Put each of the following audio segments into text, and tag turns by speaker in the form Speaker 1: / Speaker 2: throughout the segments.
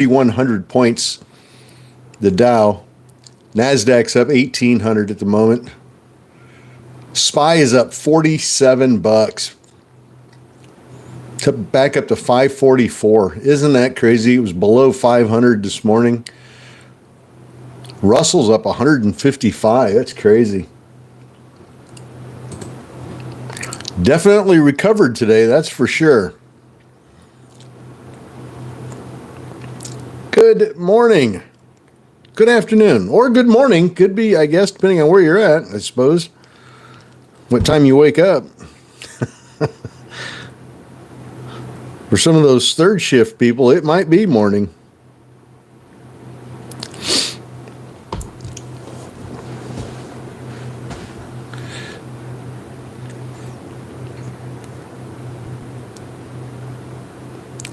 Speaker 1: 3,100 points. The Dow. NASDAQ's up 1,800 at the moment. SPY is up $47. Back up to 544. Isn't that crazy? It was below 500 this morning. Russell's up 155. That's crazy. Definitely recovered today, that's for sure. Good morning. Good afternoon. Or good morning. Could be, I guess, depending on where you're at, I suppose. What time you wake up. For some of those third shift people, it might be morning.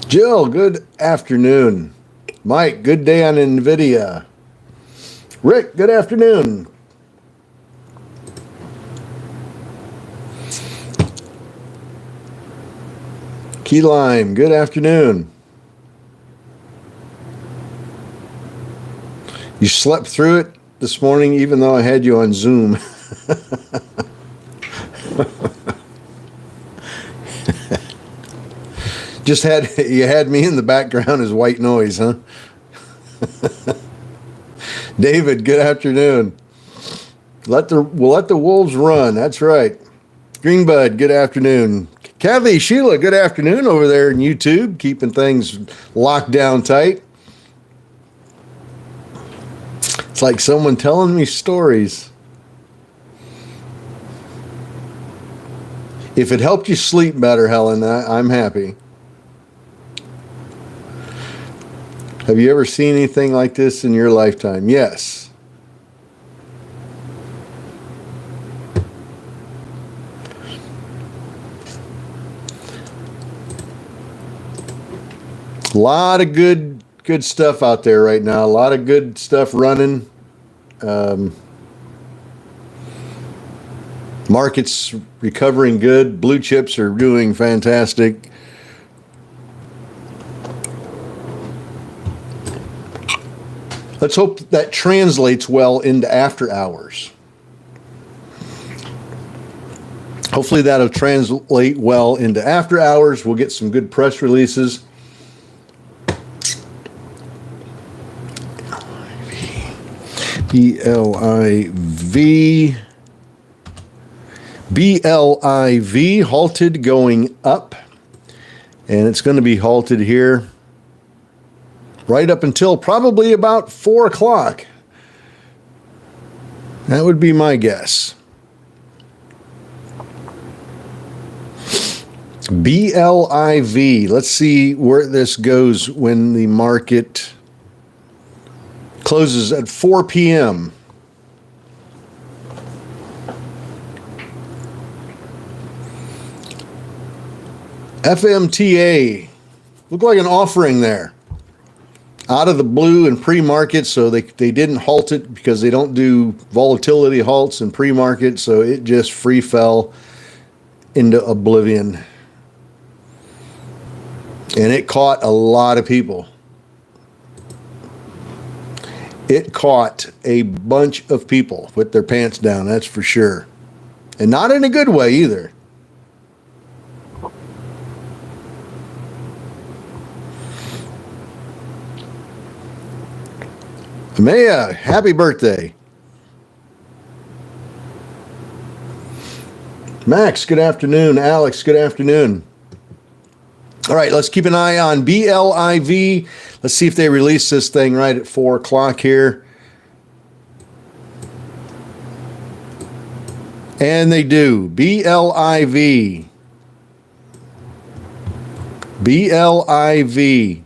Speaker 1: Jill, good afternoon. Mike, good day on NVIDIA. Rick, good afternoon. Key Lime, good afternoon. You slept through it this morning even though I had you on Zoom. You had me in the background as white noise, huh? David, good afternoon. We'll let the wolves run. That's right. Greenbud, good afternoon. Kathy, Sheila, good afternoon over there in YouTube, keeping things locked down tight. It's like someone telling me stories. If it helped you sleep better, Helen, I'm happy. Have you ever seen anything like this in your lifetime? Yes. A lot of good stuff out there right now. A lot of good stuff running. Markets recovering good. Blue chips are doing fantastic. Let's hope that translates well into after hours. Hopefully that'll translate well into after hours. We'll get some good press releases. BLIV halted going up, and it's going to be halted here right up until probably about 4 o'clock. That would be my guess. BLIV. Let's see where this goes when the market closes at 4 p.m. FMTA. Looked like an offering there. Out of the blue in pre-market, so they didn't halt it because they don't do volatility halts in pre-market, so it just free fell into oblivion. And it caught a lot of people. It caught a bunch of people with their pants down, that's for sure. And not in a good way either. Maya, happy birthday. Max, good afternoon. Alex, good afternoon. All right, let's keep an eye on BLIV. Let's see if they release this thing right at 4 o'clock here. And they do. BLIV. BLIV.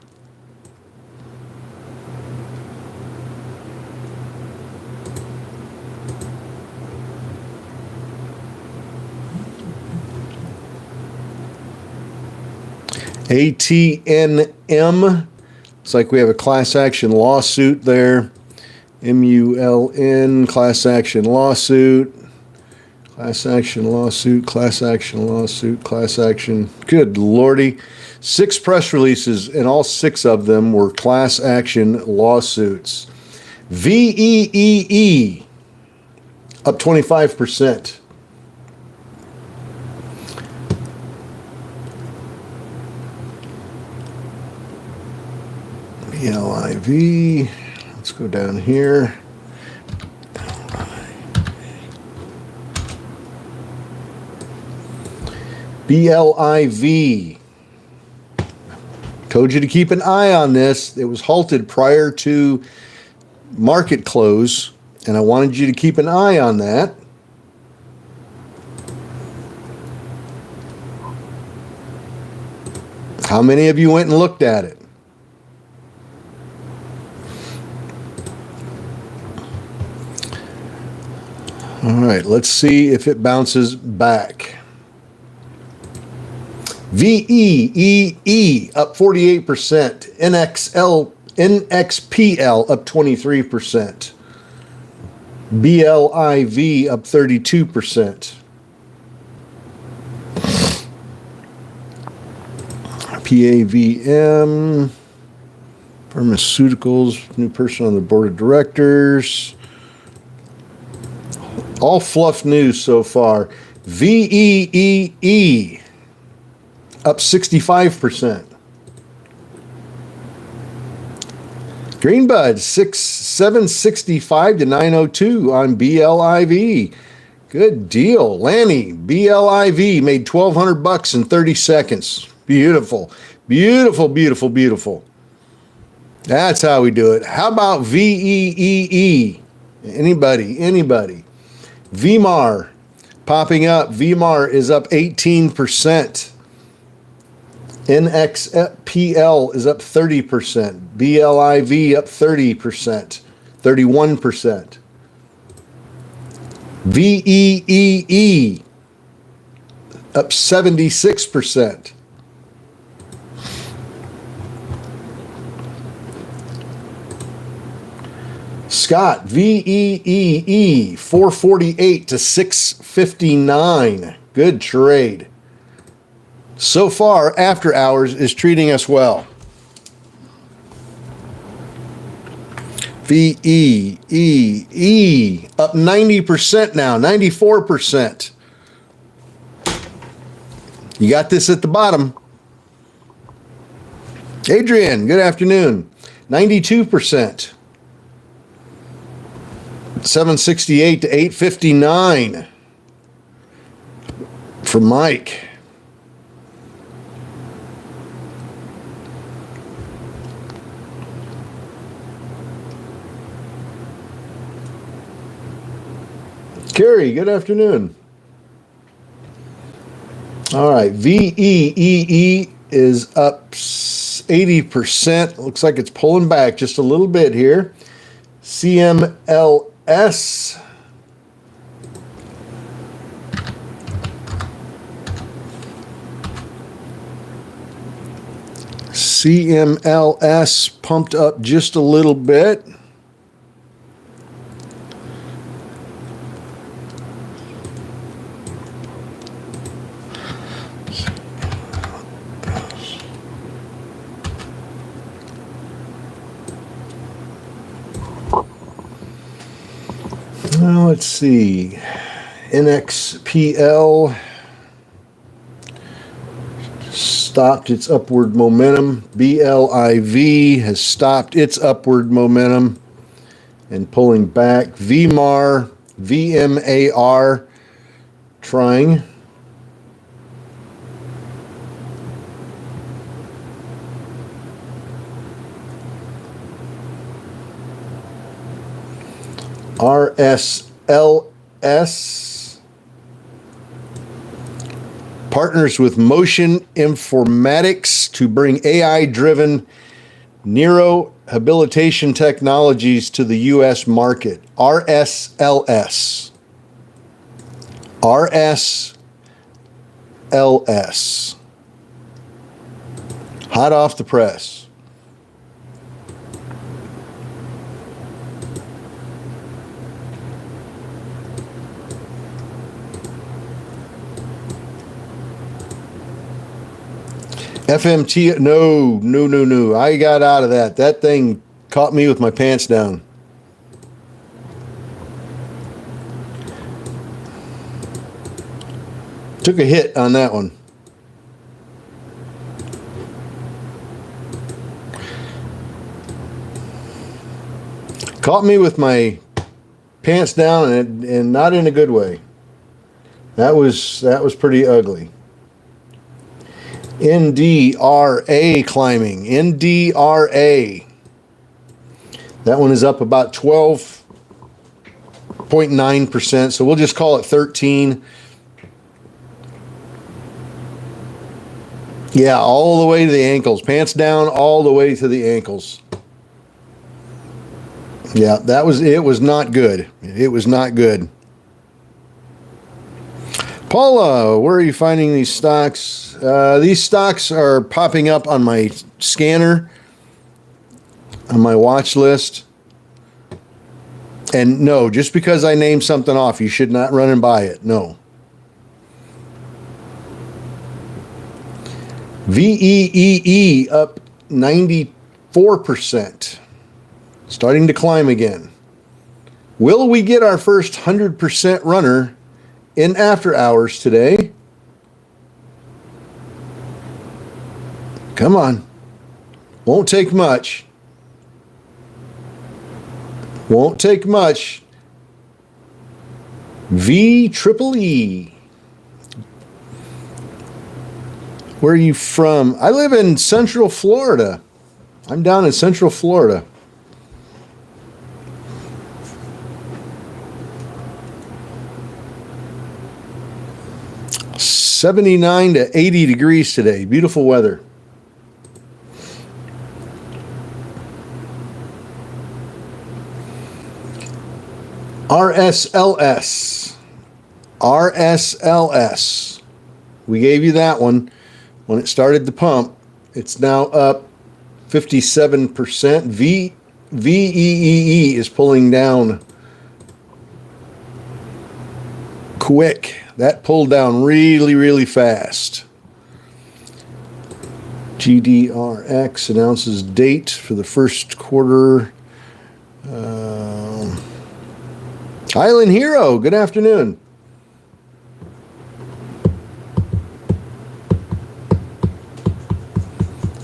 Speaker 1: ATNM. Looks like we have a class action lawsuit there. MULN, class action lawsuit. Class action lawsuit, class action lawsuit, class action. Good lordy. 6 press releases, and all 6 of them were class action lawsuits. VEEE up 25%. VLIV, let's go down here. BLIV. Told you to keep an eye on this. It was halted prior to market close, and I wanted you to keep an eye on that. How many of you went and looked at it? All right, let's see if it bounces back. VEEE up 48%. NXPL up 23%. BLIV up 32%. PAVM, Pharmaceuticals, new person on the board of directors. All fluff news so far. VEEE up 65%. Greenbud 765 to 902 on BLIV. Good deal. Lanny, BLIV made $1,200 in 30 seconds. Beautiful. Beautiful, beautiful, beautiful. That's how we do it. How about VEEE? Anybody? VMAR popping up. VMAR is up 18%. NXPL is up 30%. BLIV up 30%. 31%. VEEE up 76%. Scott, VEEE 448 to 659. Good trade. So far, after hours is treating us well. VEEE up 90% now, 94%. You got this at the bottom. Adrian, good afternoon. 92%. 768 to 859 for Mike. Carrie, good afternoon. All right, VEEE is up 80%. Looks like it's pulling back just a little bit here. CMLS pumped up just a little bit. Well, let's see. NXPL stopped its upward momentum. BLIV has stopped its upward momentum and pulling back. VMAR, VMAR trying. RSLS partners with Motion Informatics to bring AI-driven neurohabilitation technologies to the U.S. market. RSLS. RSLS. Hot off the press. FMT, no, no, no, no. I got out of that. That thing caught me with my pants down. Took a hit on that one. Caught me with my pants down and not in a good way. That was pretty ugly. NDRA climbing. NDRA. That one is up about 12.9%. So we'll just call it 13. Yeah, all the way to the ankles. Pants down all the way to the ankles. Yeah, it was not good. It was not good. Paula, where are you finding these stocks? These stocks are popping up on my scanner, on my watch list. And no, just because I named something off, you should not run and buy it. No. VEEE up 94%. Starting to climb again. Will we get our first 100% runner in after hours today? Come on. Won't take much. Won't take much. VEEE. Where are you from? I live in Central Florida. I'm down in Central Florida. '79 to 80 degrees today. Beautiful weather. RSLS. RSLS. We gave you that one when it started to pump. It's now up 57%. VEEE is pulling down quick. That pulled down really, really fast. GDRX announces date for the first quarter. Island Hero, good afternoon.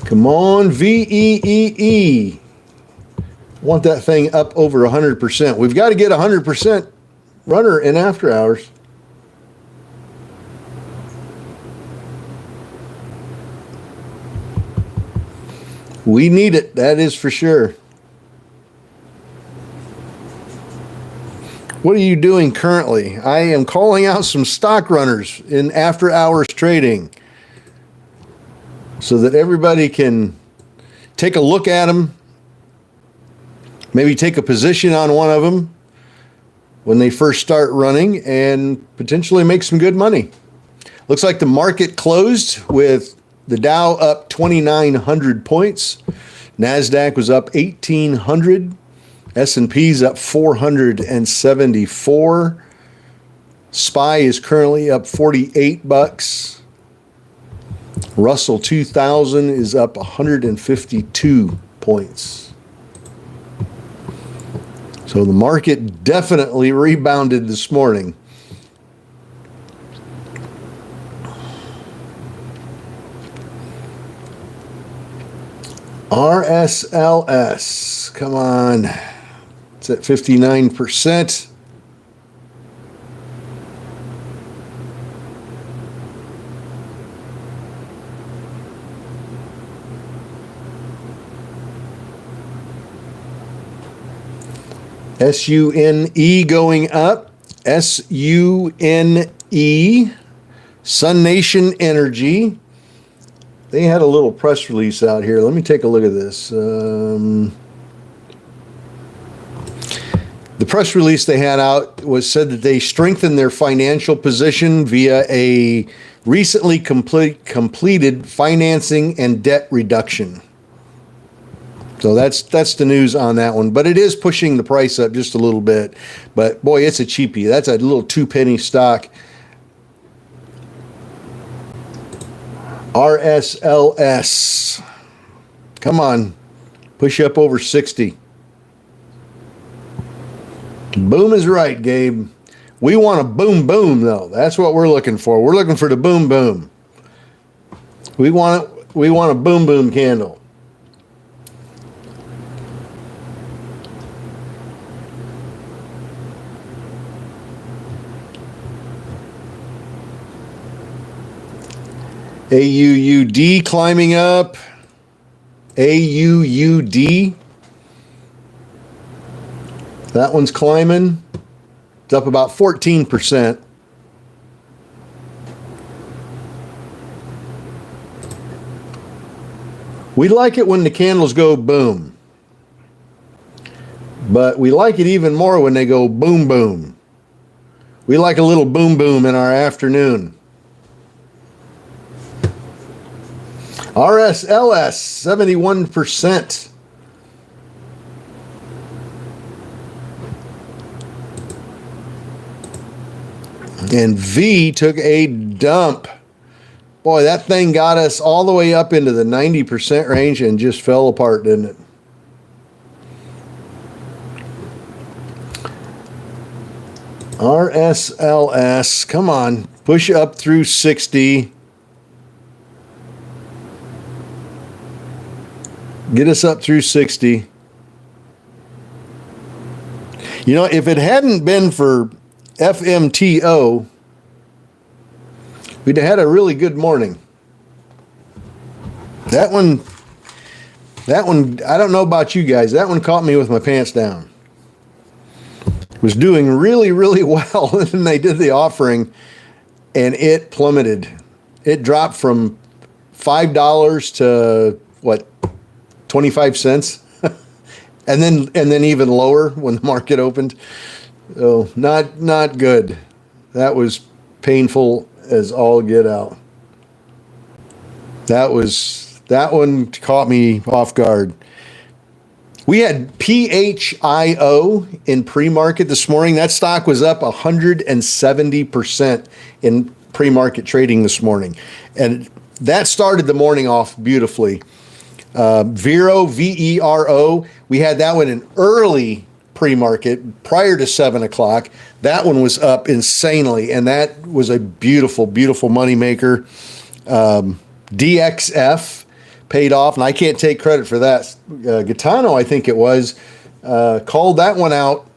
Speaker 1: Come on, VEEE. Want that thing up over 100%. We've got to get 100% runner in after hours. We need it, that is for sure. What are you doing currently? I am calling out some stock runners in after hours trading so that everybody can take a look at them, maybe take a position on one of them when they first start running and potentially make some good money. Looks like the market closed with the Dow up 2,900 points. NASDAQ was up 1,800. S&P's up 474. SPY is currently up 48 bucks. Russell 2000 is up 152 points. So the market definitely rebounded this morning. RSLS, come on. It's at 59%. SUNE going up. SUNE, Sun Nation Energy. They had a little press release out here. Let me take a look at this. The press release they had out said that they strengthened their financial position via a recently completed financing and debt reduction. So that's the news on that one. But it is pushing the price up just a little bit. But boy, it's a cheapie. That's a little 2-penny stock. RSLS. Come on. Push up over 60. Boom is right, Gabe. We want a boom boom, though. That's what we're looking for. We're looking for the boom boom. We want a boom boom candle. AUUD climbing up. AUUD. That one's climbing. It's up about 14%. We like it when the candles go boom. But we like it even more when they go boom boom. We like a little boom boom in our afternoon. RSLS, 71%. And V took a dump. Boy, that thing got us all the way up into the 90% range and just fell apart, didn't it? RSLS, come on, push up through 60. Get us up through 60. You know, if it hadn't been for FMTO, we'd have had a really good morning. That one, I don't know about you guys. That one caught me with my pants down. It was doing really, really well. And then they did the offering and it plummeted. It dropped from $5 to what? 25 cents. and then even lower when the market opened. So not good. That was painful as all get out. That one caught me off guard. We had PHIO in pre-market this morning. That stock was up 170% in pre-market trading this morning. And that started the morning off beautifully. Vero, VERO, we had that one in early pre-market prior to 7 o'clock. That one was up insanely, and that was a beautiful, beautiful moneymaker. DXF paid off, and I can't take credit for that. Gaetano, I think it was, called that one out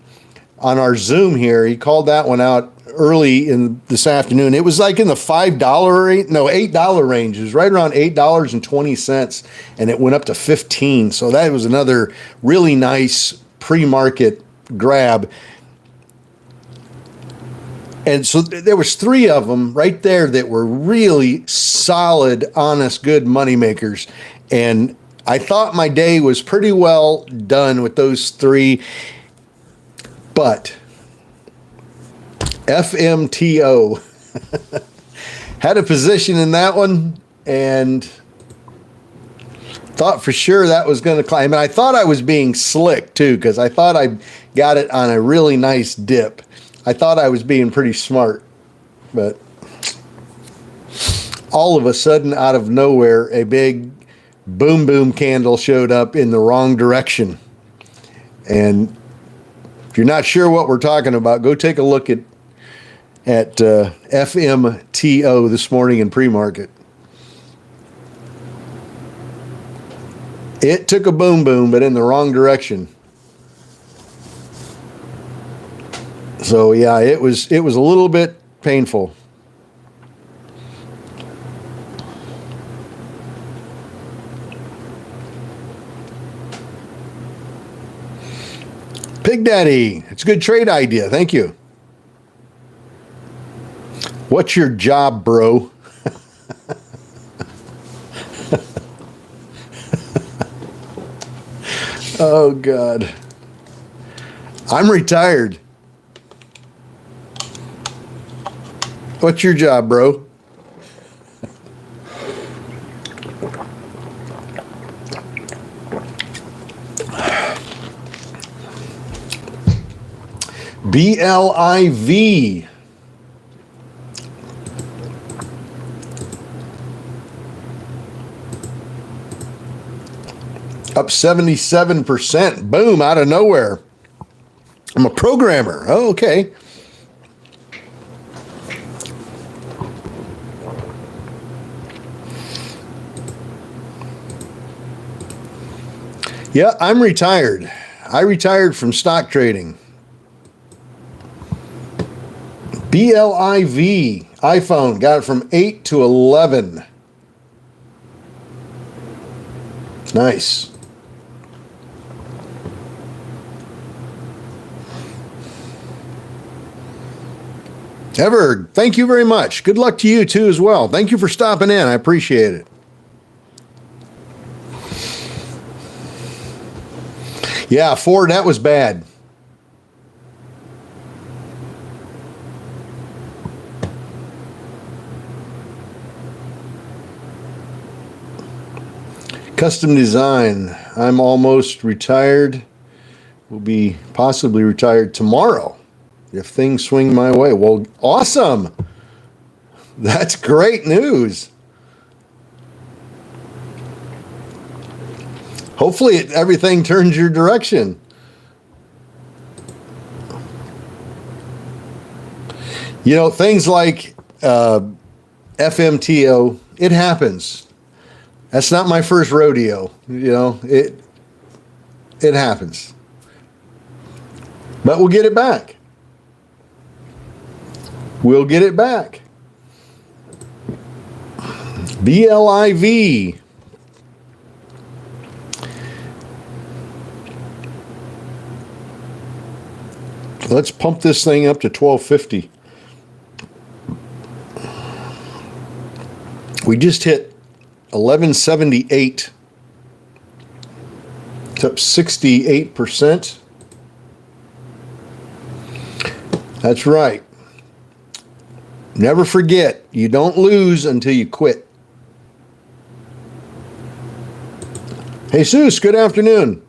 Speaker 1: on our Zoom here. He called that one out early in this afternoon. It was like in the $8 range. It was right around $8.20, and it went up to 15. So that was another really nice pre-market grab. And so there was 3 of them right there that were really solid, honest, good money makers. And I thought my day was pretty well done with those 3. But FMTO had a position in that one and thought for sure that was going to climb. And I thought I was being slick too, because I thought I got it on a really nice dip. I thought I was being pretty smart, but all of a sudden, out of nowhere, a big boom boom candle showed up in the wrong direction. And if you're not sure what we're talking about, go take a look at FMTO this morning in pre-market. It took a boom boom, but in the wrong direction. So yeah, it was a little bit painful. Pig Daddy, it's a good trade idea. Thank you. What's your job, bro? Oh, God. I'm retired. What's your job, bro? BLIV. Up 77%. Boom, out of nowhere. I'm a programmer. Oh, okay. Yeah, I'm retired. I retired from stock trading. BLIV iPhone got it from 8 to 11. Nice. Ever, thank you very much. Good luck to you too as well. Thank you for stopping in. I appreciate it. Yeah, Ford, that was bad. Custom design. I'm almost retired. Will be possibly retired tomorrow if things swing my way. Well, awesome. That's great news. Hopefully everything turns your direction. You know, things like FMTO, it happens. That's not my first rodeo. You know, it happens. But we'll get it back. We'll get it back. BLIV. Let's pump this thing up to 1250. We just hit 1178. It's up 68%. That's right. Never forget, you don't lose until you quit. Jesus, good afternoon.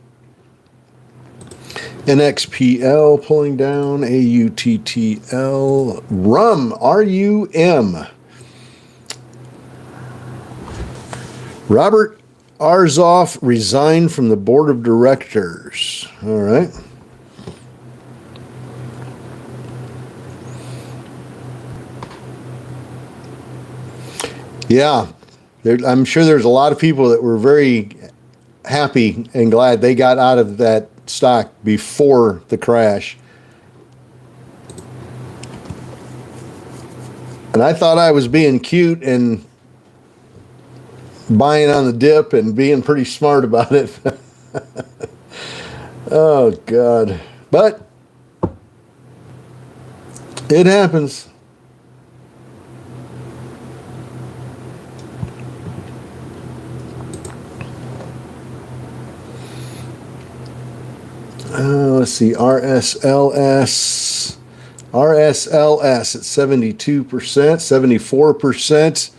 Speaker 1: NXPL pulling down, AUTTL, RUM, RUM. Robert Arzoff resigned from the board of directors. All right. Yeah, I'm sure there's a lot of people that were very happy and glad they got out of that stock before the crash. And I thought I was being cute and buying on the dip and being pretty smart about it. Oh, God. But it happens. Let's see, RSLS at 72%, 74%.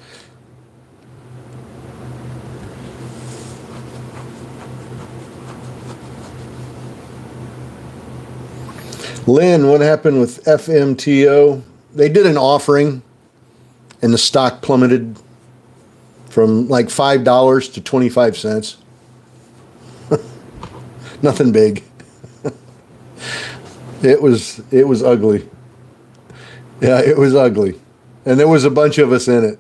Speaker 1: Lynn, what happened with FMTO? They did an offering and the stock plummeted from like $5 to 25 cents. Nothing big. It was ugly. Yeah, it was ugly. And there was a bunch of us in it.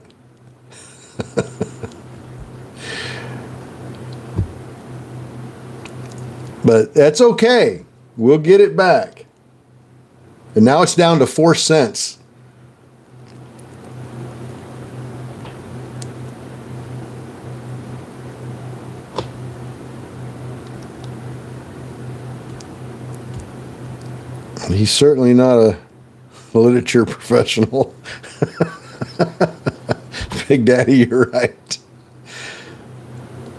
Speaker 1: But that's okay. We'll get it back. And now it's down to 4 cents. He's certainly not a literature professional. Big Daddy, you're right.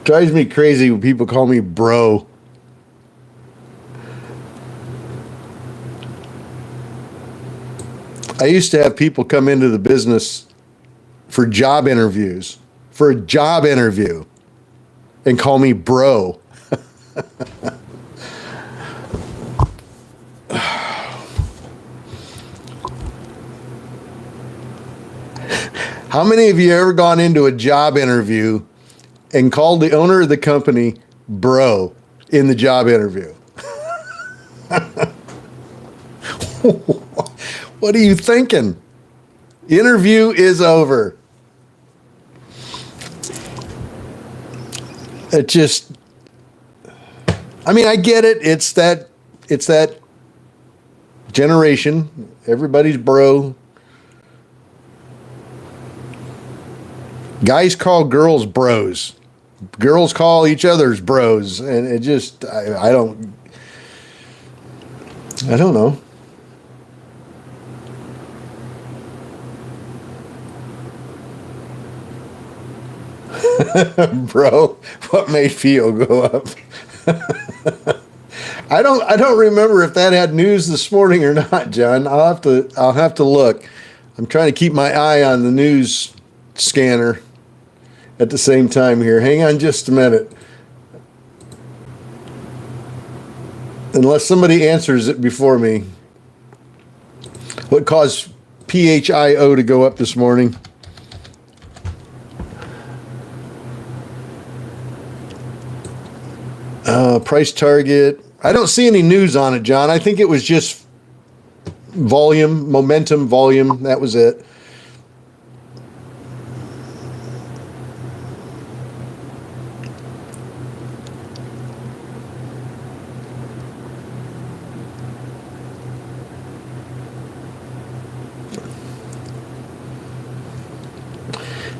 Speaker 1: Drives me crazy when people call me bro. I used to have people come into the business for job interviews, for a job interview, and call me bro. How many of you ever gone into a job interview and called the owner of the company bro in the job interview. What are you thinking? Interview is over. It just, I mean, I get it. It's that generation. Everybody's bro. Guys call girls bros. Girls call each other's bros, and it just, I don't know. Bro, what made Fio go up? I don't remember if that had news this morning or not, John. I'll have to look. I'm trying to keep my eye on the news scanner at the same time here. Hang on just a minute. Unless somebody answers it before me. What caused PHIO to go up this morning? Price target. I don't see any news on it, John. I think it was just volume, momentum, volume. That was it.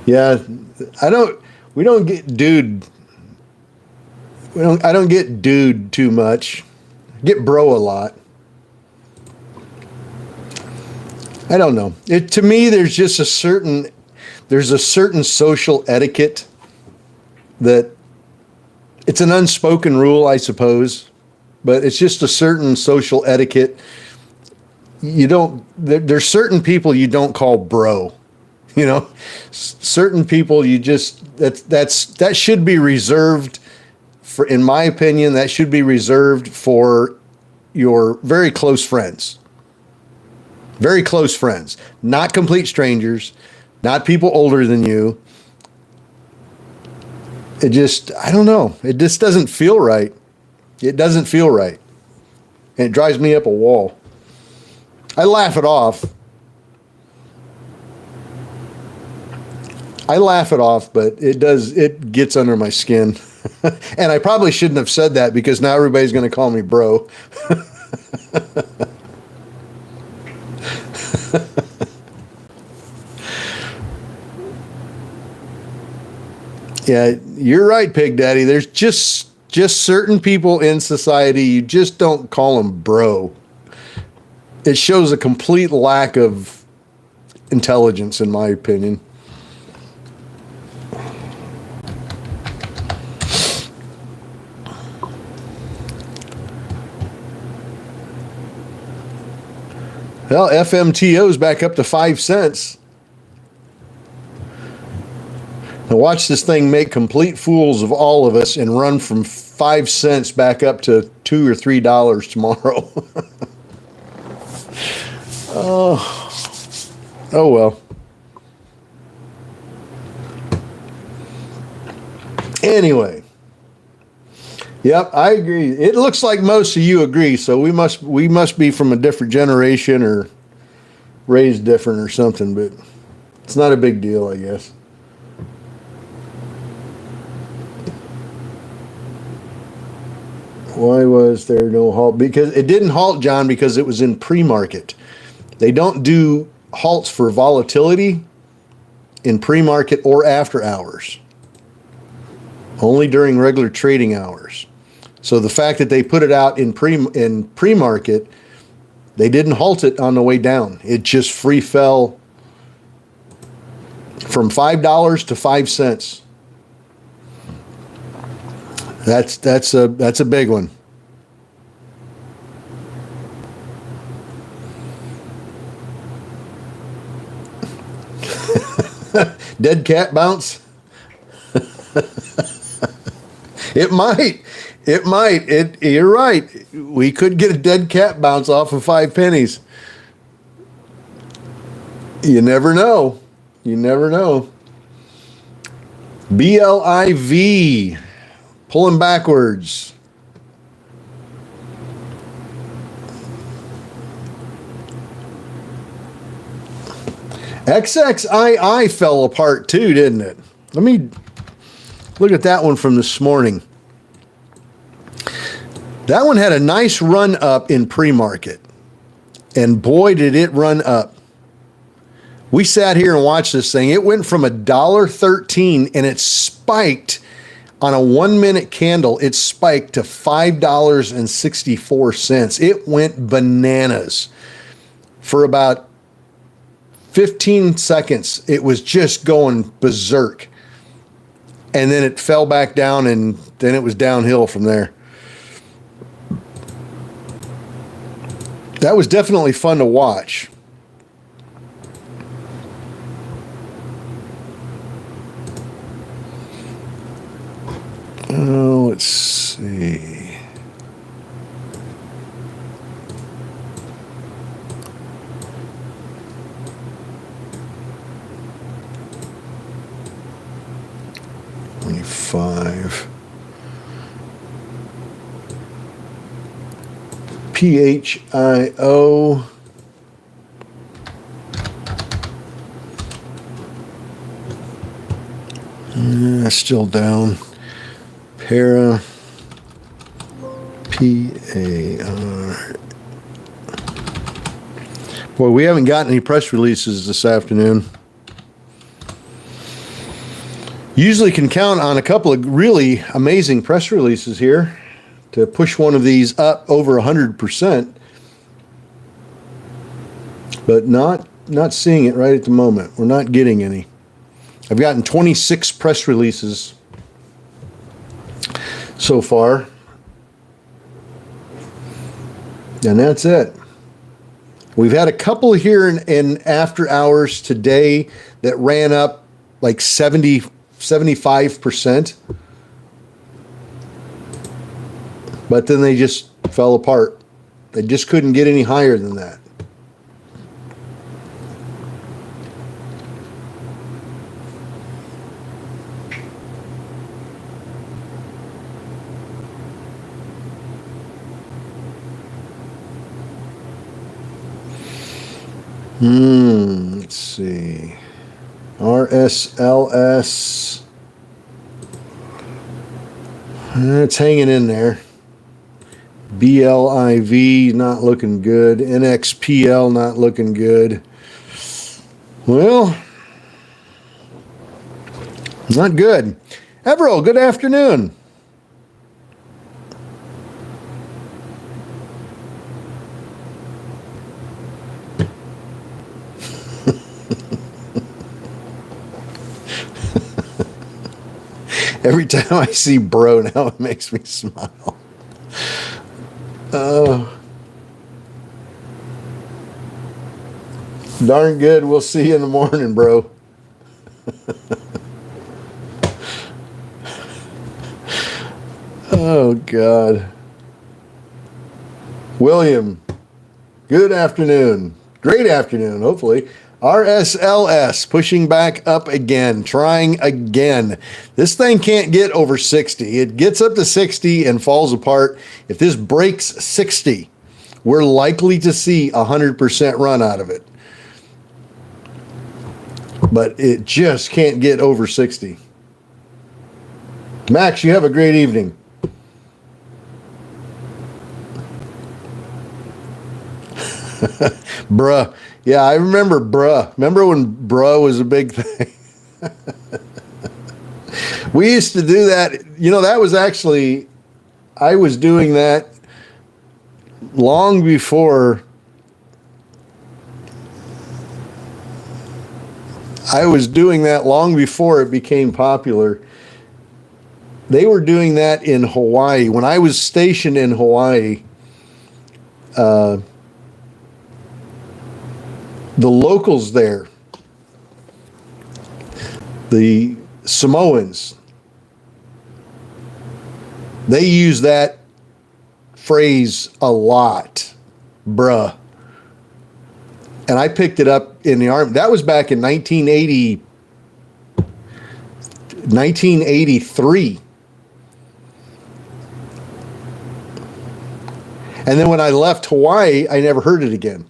Speaker 1: Yeah, we don't get dude. I don't get dude too much. I get bro a lot. I don't know. To me, there's a certain social etiquette that it's an unspoken rule, I suppose, but it's just a certain social etiquette. There's certain people you don't call bro. Certain people that should be reserved for, in my opinion, that should be reserved for your very close friends. Very close friends, not complete strangers, not people older than you. I don't know. It just doesn't feel right. It doesn't feel right. And it drives me up a wall. I laugh it off. But it gets under my skin. And I probably shouldn't have said that because now everybody's going to call me bro. Yeah, you're right, Pig Daddy. There's just certain people in society, you just don't call them bro. It shows a complete lack of intelligence, in my opinion. Well, FMTO's back up to 5 cents. Now watch this thing make complete fools of all of us and run from 5 cents back up to $2 or $3 tomorrow. Oh well. Anyway. Yep, I agree. It looks like most of you agree, so we must be from a different generation or raised different or something, but it's not a big deal, I guess. Why was there no halt? Because it didn't halt, John, because it was in pre-market. They don't do halts for volatility in pre-market or after hours. Only during regular trading hours. So the fact that they put it out in pre-market, they didn't halt it on the way down. It just free fell from $5 to 5 cents. That's a big one. Dead cat bounce? It might. You're right. We could get a dead cat bounce off of 5 pennies. You never know. BLIV. pulling backwards. XXII fell apart too, didn't it? Let me look at that one from this morning. That one had a nice run up in pre-market. And boy, did it run up. We sat here and watched this thing. It went from $1.13 and it spiked on a 1 minute candle. It spiked to $5.64. It went bananas for about 15 seconds. It was just going berserk. And then it fell back down, and then it was downhill from there. That was definitely fun to watch. Let's see. $25. PHIO. Still down. Para. PAR. Boy, we haven't gotten any press releases this afternoon. Usually can count on a couple of really amazing press releases here to push one of these up over 100%, but not seeing it right at the moment. We're not getting any. I've gotten 26 press releases so far, and that's it. We've had a couple here in after hours today that ran up like 75%. But then they just fell apart. They just couldn't get any higher than that. Let's see. RSLS. It's hanging in there. BLIV not looking good. NXPL not looking good. Well, not good. Evero, good afternoon. Every time I see bro now, it makes me smile. Darn good. We'll see you in the morning, bro. Oh, God. William, good afternoon. Great afternoon, hopefully. RSLS pushing back up again, trying again. This thing can't get over 60. It gets up to 60 and falls apart. If this breaks 60, we're likely to see a 100% run out of it. But it just can't get over 60. Max, you have a great evening. Bruh. Yeah, I remember bruh. Remember when bruh was a big thing? We used to do that. You know, that was actually, I was doing that long before it became popular. They were doing that in Hawaii. When I was stationed in Hawaii, the locals there, the Samoans, they use that phrase a lot, bruh. And I picked it up in the Army. That was back in 1983. And then when I left Hawaii, I never heard it again.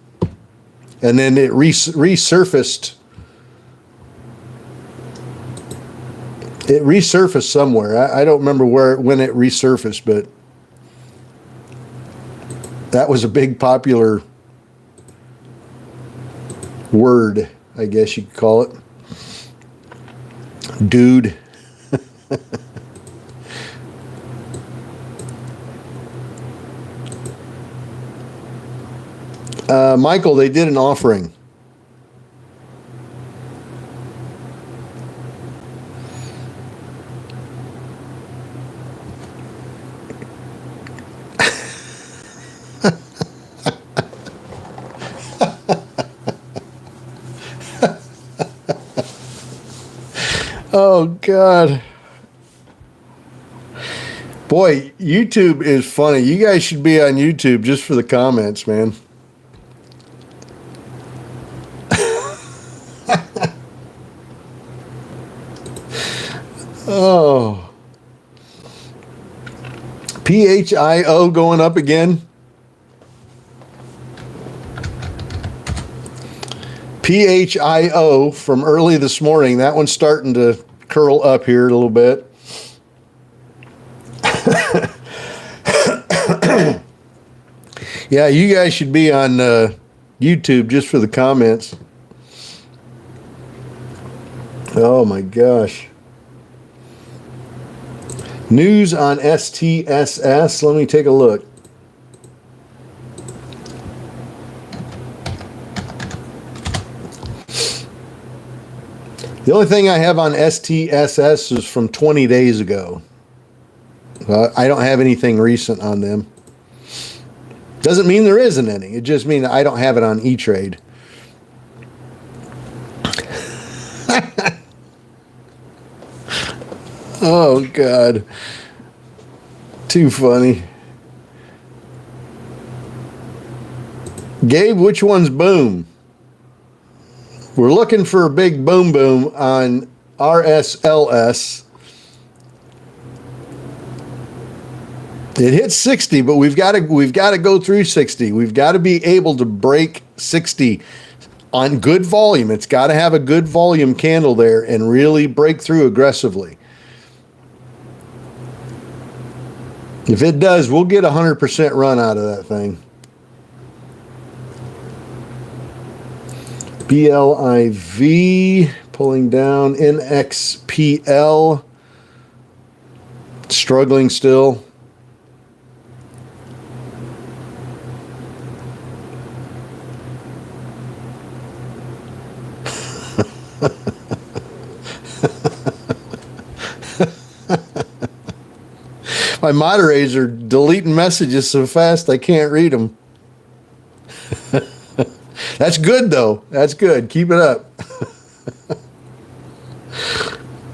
Speaker 1: And then it resurfaced. It resurfaced somewhere. I don't remember when it resurfaced, but that was a big popular word, I guess you could call it. Dude. Michael, they did an offering. Oh, God. Boy, YouTube is funny. You guys should be on YouTube just for the comments, man. Oh. PHIO going up again. PHIO from early this morning. That one's starting to curl up here a little bit. Yeah, you guys should be on YouTube just for the comments. Oh my gosh. News on STSS. Let me take a look. The only thing I have on STSS is from 20 days ago. I don't have anything recent on them. Doesn't mean there isn't any. It just means I don't have it on E-Trade. Oh, God. Too funny. Gabe, which one's boom? We're looking for a big boom boom on RSLS. It hit 60, but we've got to go through 60. We've got to be able to break 60 on good volume. It's got to have a good volume candle there and really break through aggressively. If it does, we'll get 100% run out of that thing. BLIV pulling down. NXPL struggling still. My moderators are deleting messages so fast I can't read them. That's good, though. That's good. Keep it up.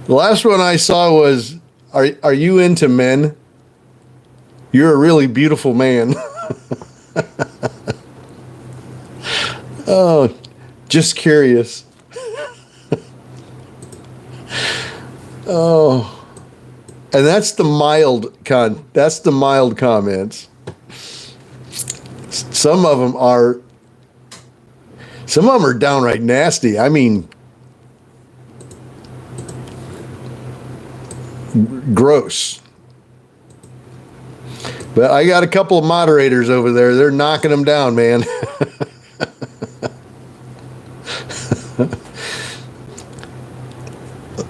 Speaker 1: The last one I saw was, are you into men? You're a really beautiful man. Oh, just curious. Oh. And that's the mild comments. Some of them are downright nasty. I mean, gross. But I got a couple of moderators over there. They're knocking them down, man.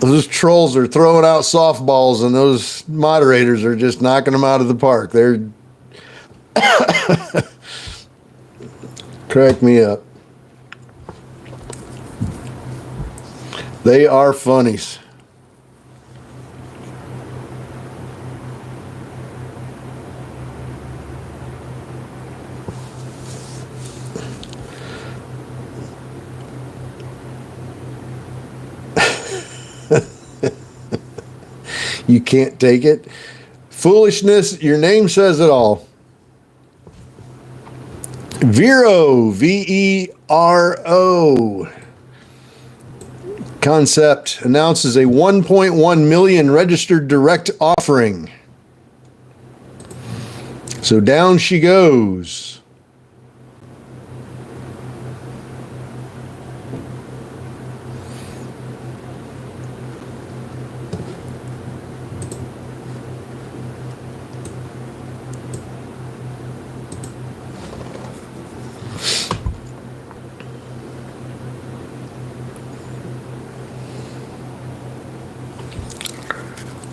Speaker 1: Those trolls are throwing out softballs, and those moderators are just knocking them out of the park. They're crack me up. They are funnies. You can't take it. Foolishness, your name says it all. Vero, V-E-R-O. Concept announces a 1.1 million registered direct offering. So down she goes.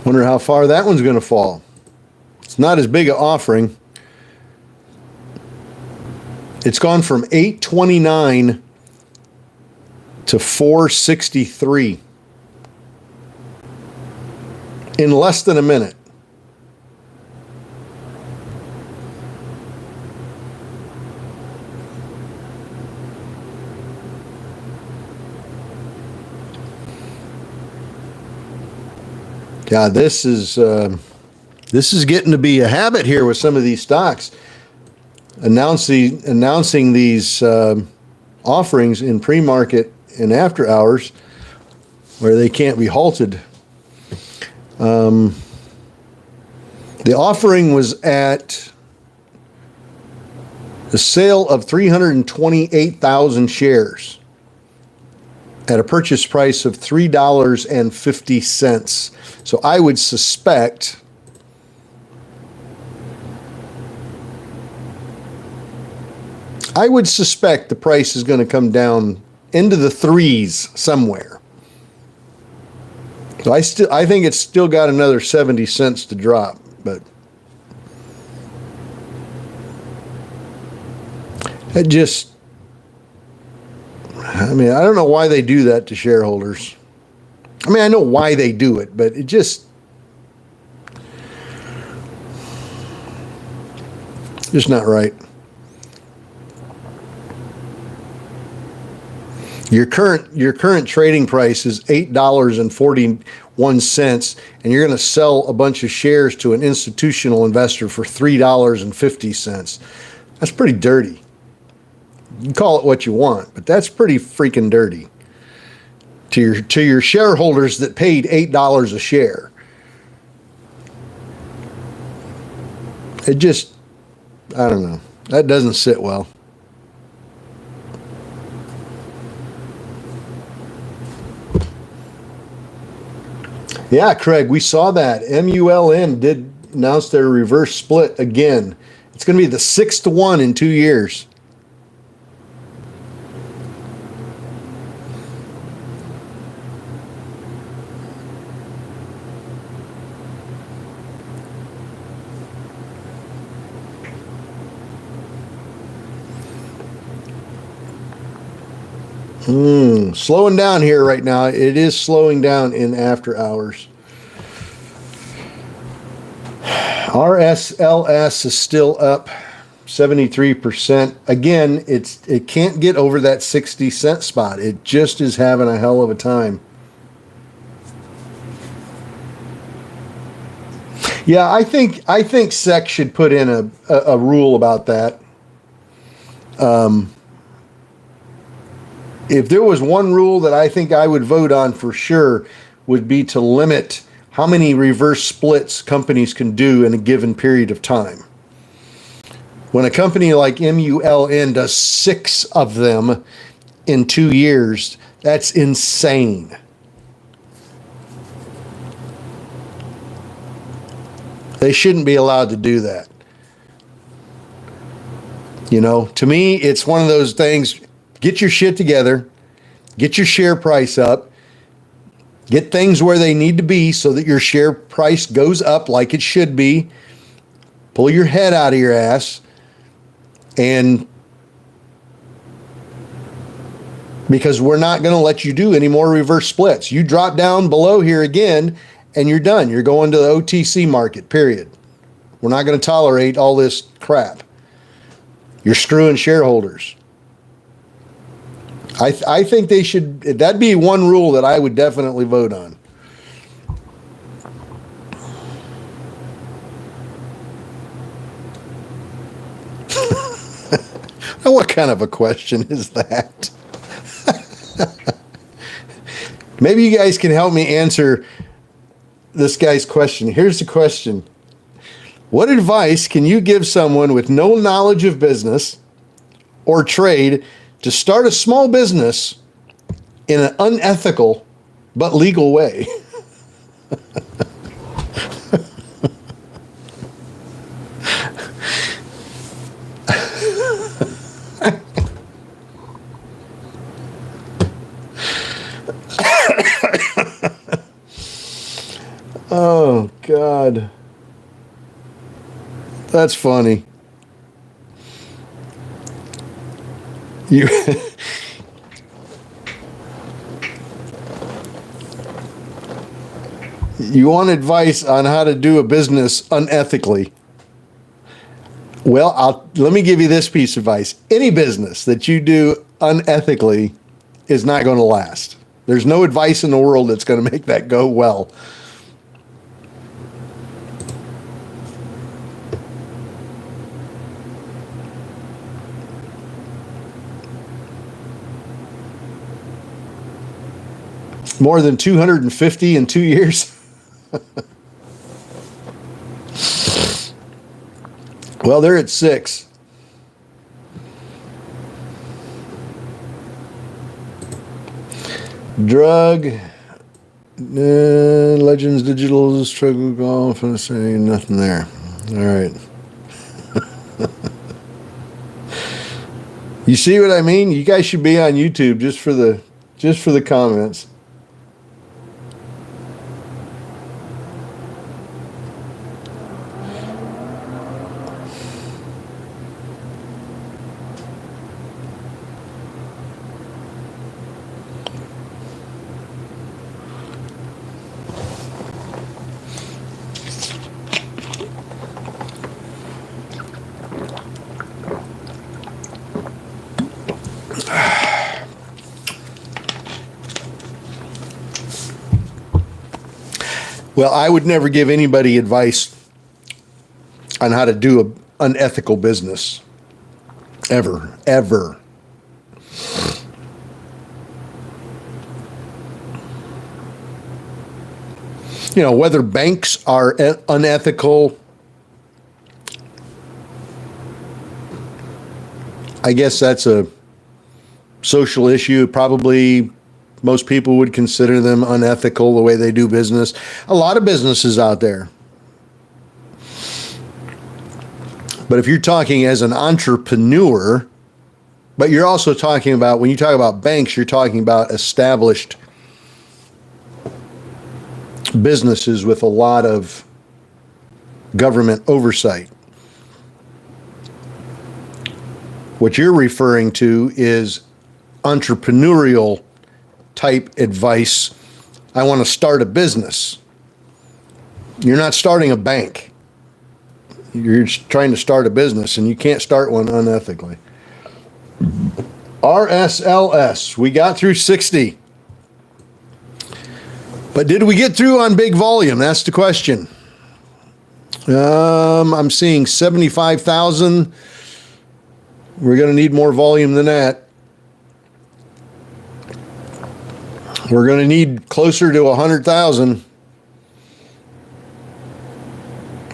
Speaker 1: Wonder how far that one's going to fall. It's not as big an offering. It's gone from 829 to 463 in less than a minute. God, this is getting to be a habit here with some of these stocks. Announcing these offerings in pre-market and after hours where they can't be halted. The offering was at the sale of 328,000 shares at a purchase price of $3.50. So I would suspect the price is going to come down into the threes somewhere. So I think it's still got another 70 cents to drop, but I don't know why they do that to shareholders. I mean, I know why they do it, but it just not right. Your current trading price is $8.41, and you're going to sell a bunch of shares to an institutional investor for $3.50. That's pretty dirty. You can call it what you want, but that's pretty freaking dirty to your shareholders that paid $8 a share. It just, I don't know. That doesn't sit well. Yeah, Craig, we saw that. MULN did announce their reverse split again. It's going to be the 6th one in 2 years. Slowing down here right now. It is slowing down in after hours. RSLS is still up 73%. Again, it can't get over that 60-cent spot. It just is having a hell of a time. Yeah, I think SEC should put in a rule about that. If there was one rule that I think I would vote on for sure, would be to limit how many reverse splits companies can do in a given period of time. When a company like MULN does 6 of them in 2 years, that's insane. They shouldn't be allowed to do that. You know, to me, it's one of those things. Get your shit together, get your share price up, get things where they need to be so that your share price goes up like it should be. Pull your head out of your ass, and because we're not going to let you do any more reverse splits. You drop down below here again, and you're done. You're going to the OTC market, period. We're not going to tolerate all this crap. You're screwing shareholders. I think they should, that'd be one rule that I would definitely vote on. What kind of a question is that? Maybe you guys can help me answer this guy's question. Here's the question. What advice can you give someone with no knowledge of business or trade to start a small business in an unethical but legal way? Oh, God. That's funny. You you want advice on how to do a business unethically? Well, let me give you this piece of advice. Any business that you do unethically is not going to last. There's no advice in the world that's going to make that go well. More than 250 in 2 years? Well, they're at 6. Drug, Legends Digital, struggle golf, I'm saying nothing there. All right. You see what I mean? You guys should be on YouTube just for the comments. Well, I would never give anybody advice on how to do an unethical business. Ever, ever. You know, whether banks are unethical, I guess that's a social issue. Probably most people would consider them unethical the way they do business. A lot of businesses out there. But if you're talking as an entrepreneur, but you're also talking about, when you talk about banks, you're talking about established businesses with a lot of government oversight. What you're referring to is entrepreneurial type advice. I want to start a business. You're not starting a bank. You're trying to start a business, and you can't start one unethically. RSLS, we got through 60. But did we get through on big volume? That's the question. I'm seeing 75,000. We're going to need more volume than that. We're going to need closer to 100,000.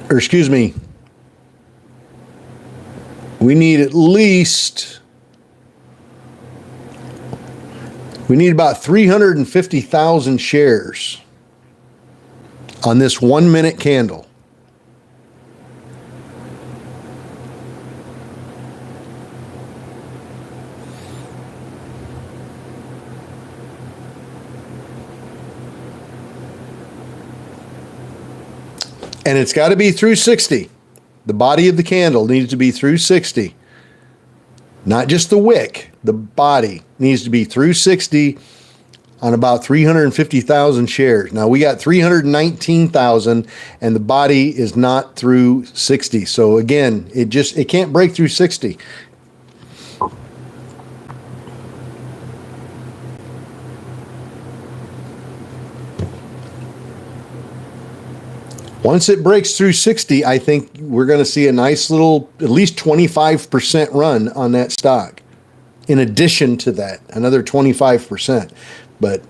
Speaker 1: Or excuse me. We need about 350,000 shares on this 1 minute candle. And it's got to be through 60. The body of the candle needs to be through 60. Not just the wick. The body needs to be through 60 on about 350,000 shares. Now we got 319,000 and the body is not through 60. So again, it can't break through 60. Once it breaks through 60, I think we're going to see a nice little, at least 25% run on that stock. In addition to that, another 25%. But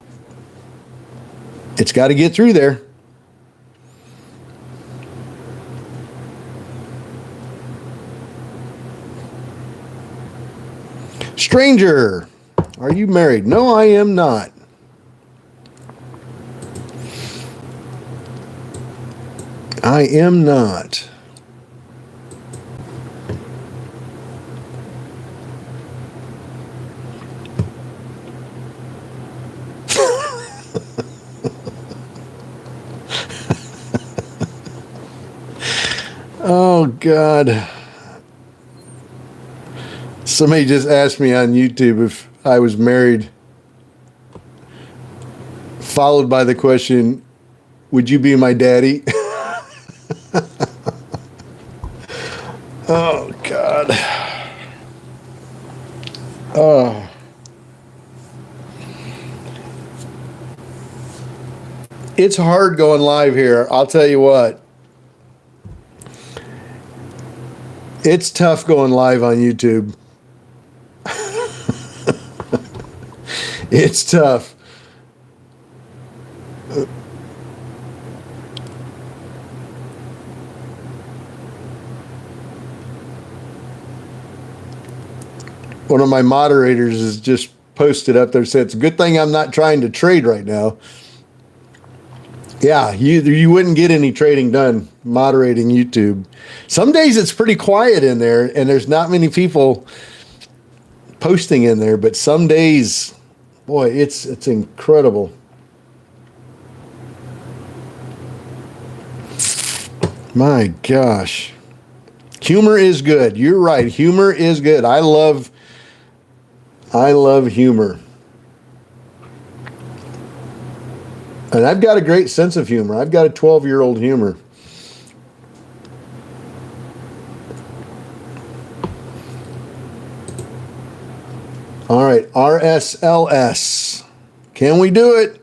Speaker 1: it's got to get through there. Stranger, are you married? No, I am not. I am not. Oh, God. Somebody just asked me on YouTube if I was married, followed by the question, would you be my daddy? Oh, God. Oh. It's hard going live here. I'll tell you what. It's tough going live on YouTube. It's tough. One of my moderators has just posted up there, said, it's a good thing I'm not trying to trade right now. Yeah, you wouldn't get any trading done moderating YouTube. Some days it's pretty quiet in there, and there's not many people posting in there, but some days, boy, it's incredible. My gosh. Humor is good. You're right. Humor is good. I love humor. And I've got a great sense of humor. I've got a 12-year-old humor. All right, RSLS. Can we do it?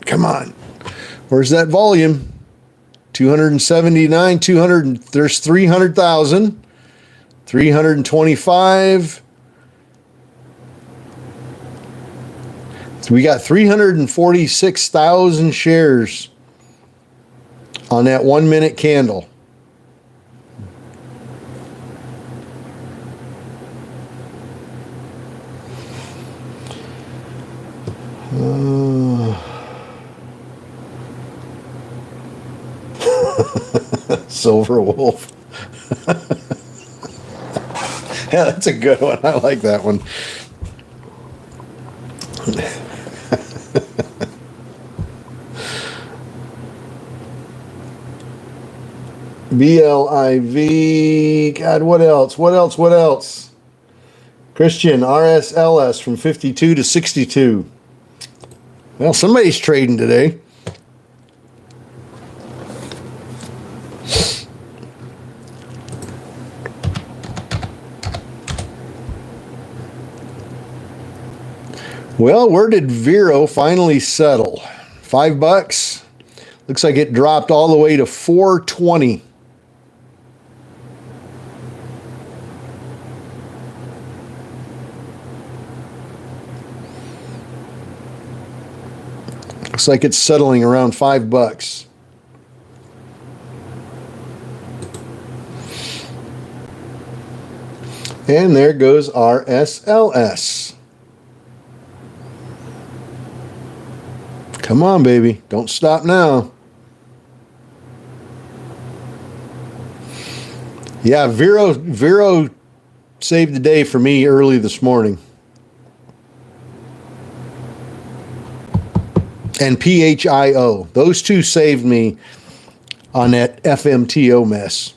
Speaker 1: Come on. Where's that volume? 279, 200, there's 300,000. 325. So we got 346,000 shares on that 1 minute candle. Silver Wolf. Yeah, that's a good one. I like that one. BLIV. God, what else? What else? What else? Christian, RSLS from 52 to 62. Well, somebody's trading today. Well, where did Vero finally settle? $5. Looks like it dropped all the way to 420. Looks like it's settling around $5. And there goes RSLS. Come on, baby. Don't stop now. Yeah, Vero saved the day for me early this morning. And PHIO. Those two saved me on that FMTO mess.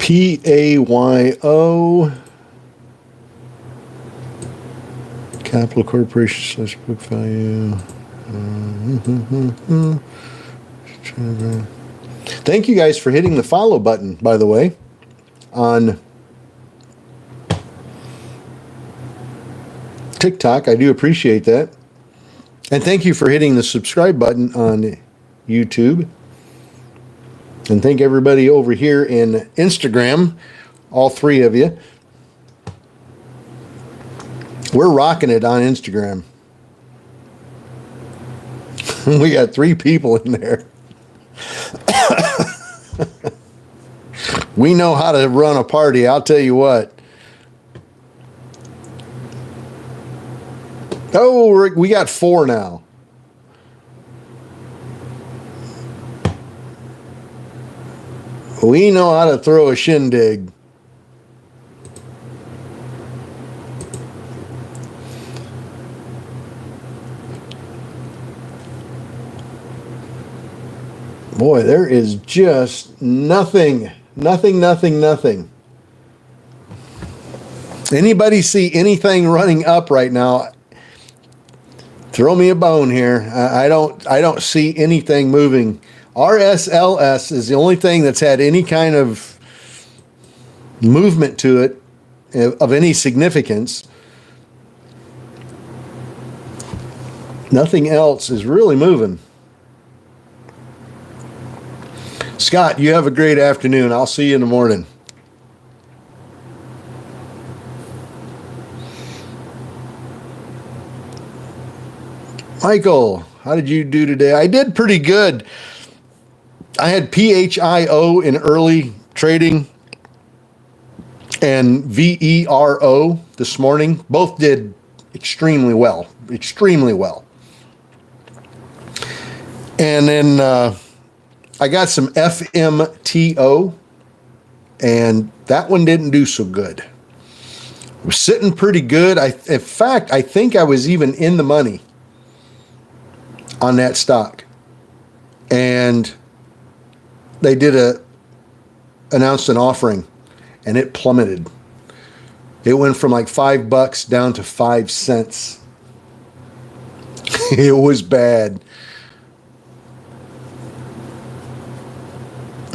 Speaker 1: PAYO, Capital Corporation / book value. Thank you guys for hitting the follow button, by the way, on TikTok. I do appreciate that. And thank you for hitting the subscribe button on YouTube. And thank everybody over here in Instagram, all three of you. We're rocking it on Instagram. We got 3 people in there. We know how to run a party, I'll tell you what. Oh, we got 4 now. We know how to throw a shindig. Boy, there is just nothing. Anybody see anything running up right now? Throw me a bone here. I don't see anything moving. RSLS is the only thing that's had any kind of movement to it of any significance. Nothing else is really moving. Scott, you have a great afternoon. I'll see you in the morning. Michael, how did you do today? I did pretty good. I had PHIO in early trading and VERO this morning. Both did extremely well. And then I got some FMTO, and that one didn't do so good. It was sitting pretty good. In fact, I think I was even in the money on that stock. And they announced an offering, and it plummeted. It went from like $5 down to 5 cents. It was bad.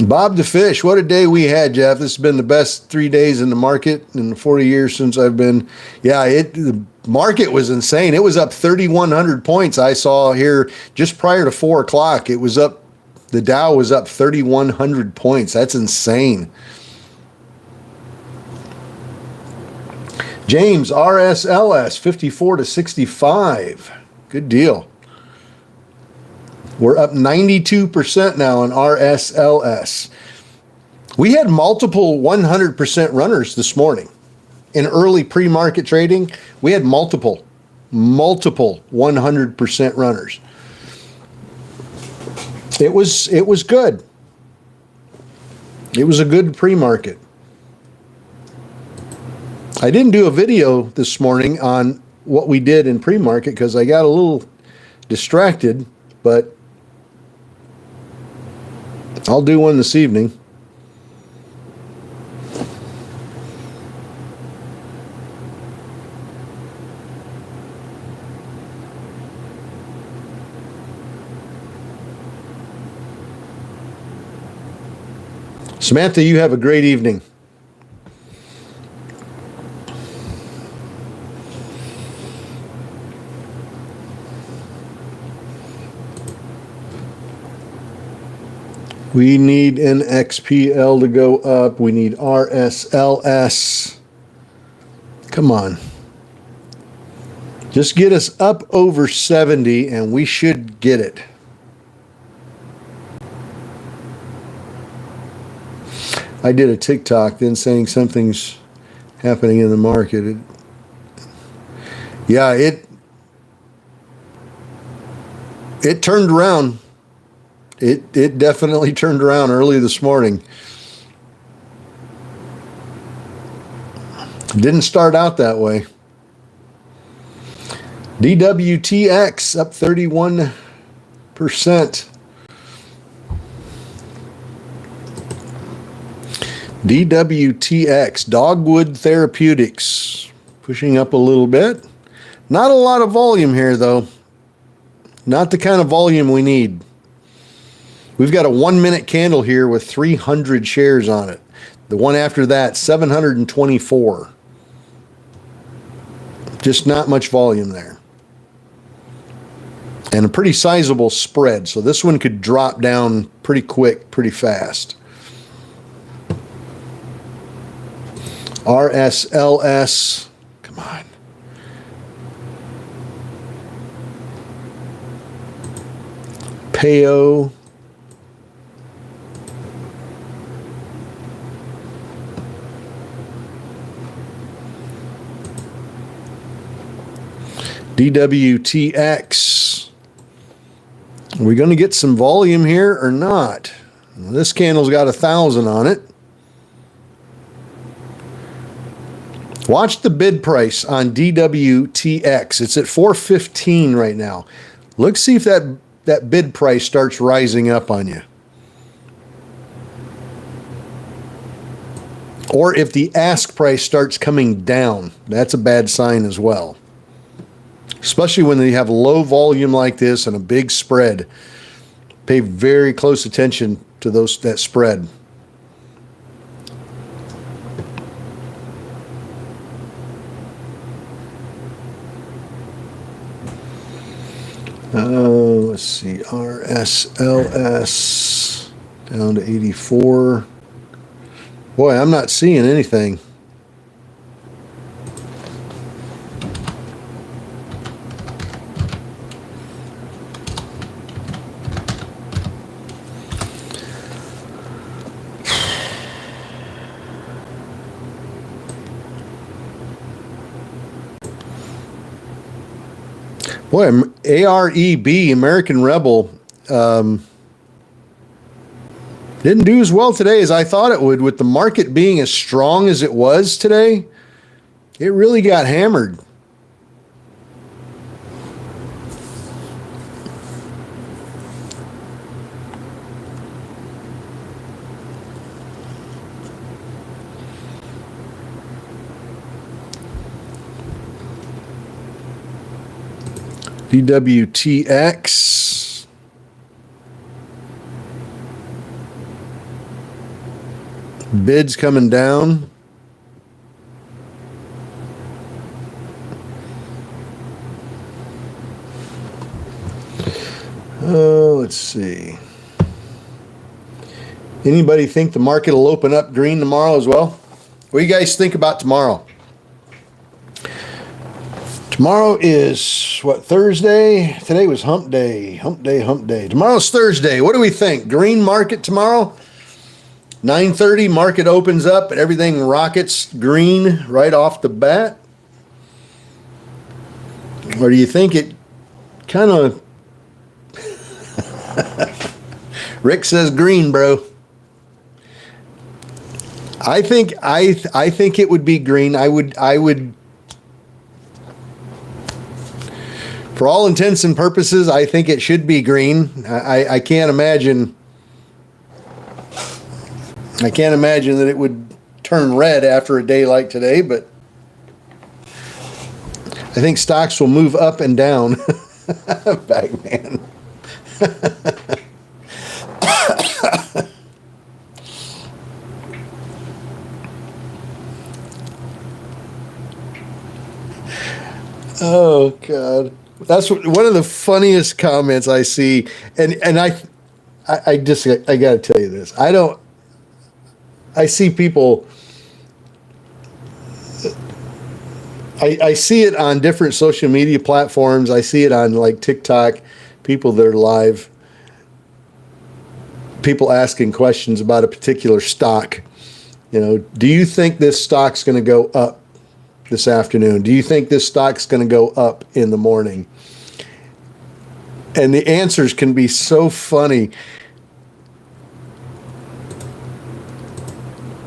Speaker 1: Bob the Fish, what a day we had, Jeff. This has been the best 3 days in the market in the 40 years since I've been. Yeah, the market was insane. It was up 3,100 points. I saw here just prior to 4 o'clock. It was up. The Dow was up 3,100 points. That's insane. James, RSLS, 54 to 65. Good deal. We're up 92% now on RSLS. We had multiple 100% runners this morning. In early pre-market trading, we had multiple 100% runners. It was good. It was a good pre-market. I didn't do a video this morning on what we did in pre-market because I got a little distracted, but I'll do one this evening. Samantha, you have a great evening. We need NXPL to go up. We need RSLS. Come on. Just get us up over 70 and we should get it. I did a TikTok then saying something's happening in the market. It turned around. It definitely turned around early this morning. Didn't start out that way. DWTX up 31%. DWTX, Dogwood Therapeutics, pushing up a little bit. Not a lot of volume here, though. Not the kind of volume we need. We've got a 1-minute candle here with 300 shares on it. The one after that, 724. Just not much volume there. and a pretty sizable spread. So this one could drop down pretty quick, pretty fast. RSLS, come on. PAO. DWTX. Are we going to get some volume here or not? This candle's got 1,000 on it. Watch the bid price on DWTX. It's at 415 right now. Look, see if that bid price starts rising up on you. Or if the ask price starts coming down. That's a bad sign as well. Especially when they have low volume like this and a big spread. Pay very close attention to that spread. Let's see, RSLS down to 84. Boy, I'm not seeing anything. Boy, AREB, American Rebel, didn't do as well today as I thought it would. With the market being as strong as it was today, it really got hammered. DWTX. Bids coming down. Let's see. Anybody think the market will open up green tomorrow as well? What do you guys think about tomorrow? Tomorrow is, what, Thursday? Today was hump day. Hump day, hump day. Tomorrow's Thursday. What do we think? Green market tomorrow? 9:30, market opens up and everything rockets green right off the bat? Or do you think it kind of... Rick says green, bro. I think it would be green. I would for all intents and purposes, I think it should be green. I can't imagine that it would turn red after a day like today, but I think stocks will move up and down. Bagman. Oh God. That's one of the funniest comments I see, and I got to tell you this. I see people. I see it on different social media platforms. I see it on like TikTok. People that are live. People asking questions about a particular stock. You know, do you think this stock's going to go up this afternoon? Do you think this stock's going to go up in the morning? And the answers can be so funny.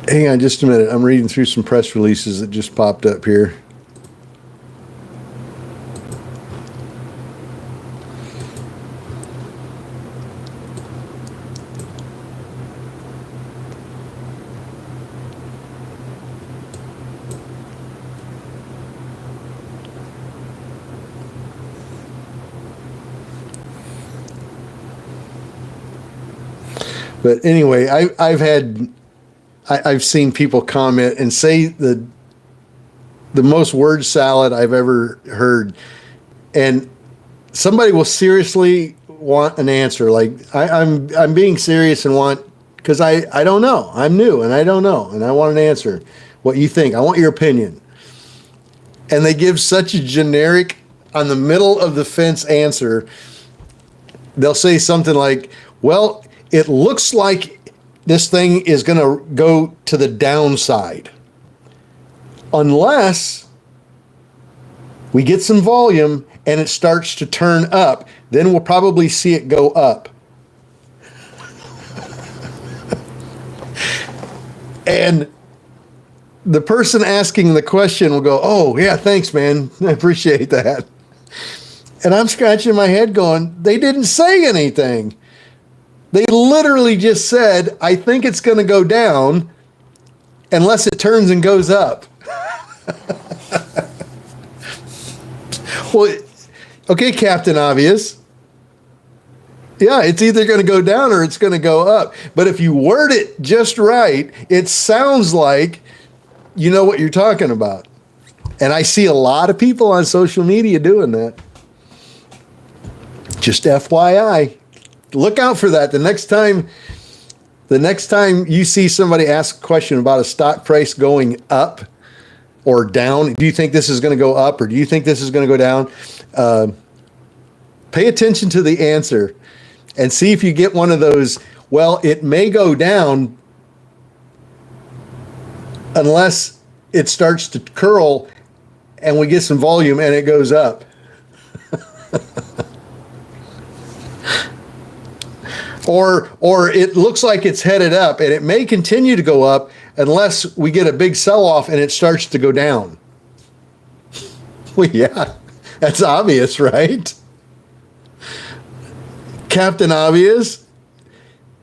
Speaker 1: Hang on just a minute. I'm reading through some press releases that just popped up here. But anyway, I've seen people comment and say the most word salad I've ever heard. And somebody will seriously want an answer. Like I'm being serious and want, because I don't know. I'm new and I don't know. And I want an answer. What you think? I want your opinion. And they give such a generic, on the middle of the fence answer. They'll say something like, well, it looks like this thing is going to go to the downside. Unless we get some volume and it starts to turn up, then we'll probably see it go up. And the person asking the question will go, oh, yeah, thanks, man. I appreciate that. And I'm scratching my head going, they didn't say anything. They literally just said, I think it's going to go down unless it turns and goes up. Well, okay, Captain Obvious. Yeah, it's either going to go down or it's going to go up. But if you word it just right, it sounds like you know what you're talking about. And I see a lot of people on social media doing that. Just FYI. Look out for that. The next time you see somebody ask a question about a stock price going up or down, do you think this is going to go up or do you think this is going to go down? Pay attention to the answer and see if you get one of those, well, it may go down unless it starts to curl and we get some volume and it goes up. Or it looks like it's headed up and it may continue to go up unless we get a big sell-off and it starts to go down. Well, yeah, that's obvious, right? Captain Obvious.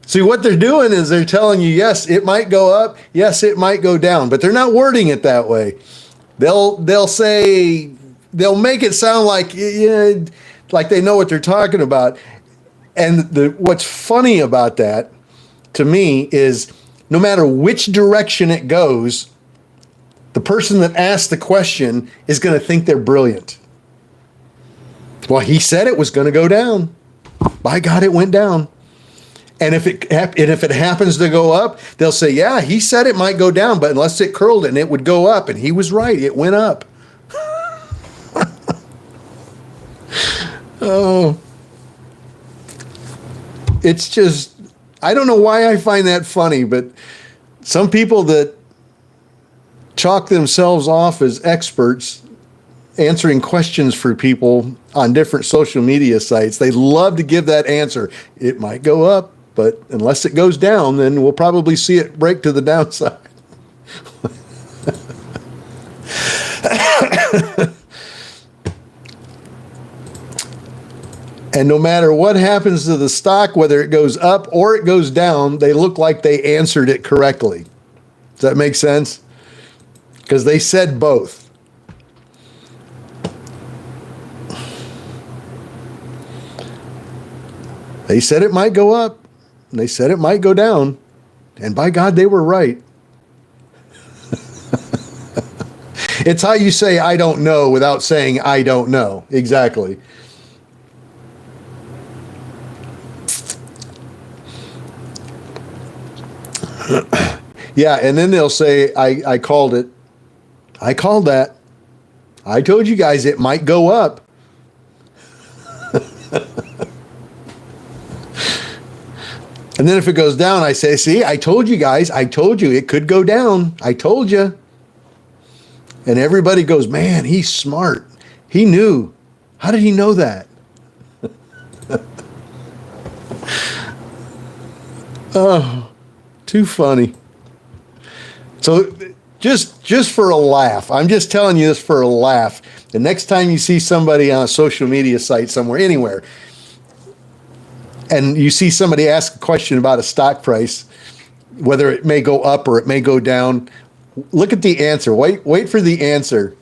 Speaker 1: See, what they're doing is they're telling you, yes, it might go up, yes, it might go down, but they're not wording it that way. They'll say, they'll make it sound like, yeah, like they know what they're talking about. And what's funny about that, to me, is no matter which direction it goes, the person that asked the question is going to think they're brilliant. Well, he said it was going to go down. By God, it went down. And if it happens to go up, they'll say, yeah, he said it might go down, but unless it curled and it would go up. And he was right. It went up. Oh. It's just, I don't know why I find that funny, but some people that chalk themselves off as experts answering questions for people on different social media sites, they love to give that answer. It might go up, but unless it goes down, then we'll probably see it break to the downside. And no matter what happens to the stock, whether it goes up or it goes down, they look like they answered it correctly. Does that make sense? Because they said both. They said it might go up, and they said it might go down, and by God, they were right. It's how you say, I don't know, without saying, I don't know. Exactly. Yeah, and then they'll say, I called it. I called that. I told you guys it might go up. And then if it goes down, I say, see, I told you guys, I told you it could go down. I told you. And everybody goes, man, he's smart. He knew. How did he know that? Oh, too funny. So just for a laugh, I'm just telling you this for a laugh. The next time you see somebody on a social media site somewhere, anywhere, and you see somebody ask a question about a stock price, whether it may go up or it may go down, look at the answer. Wait for the answer.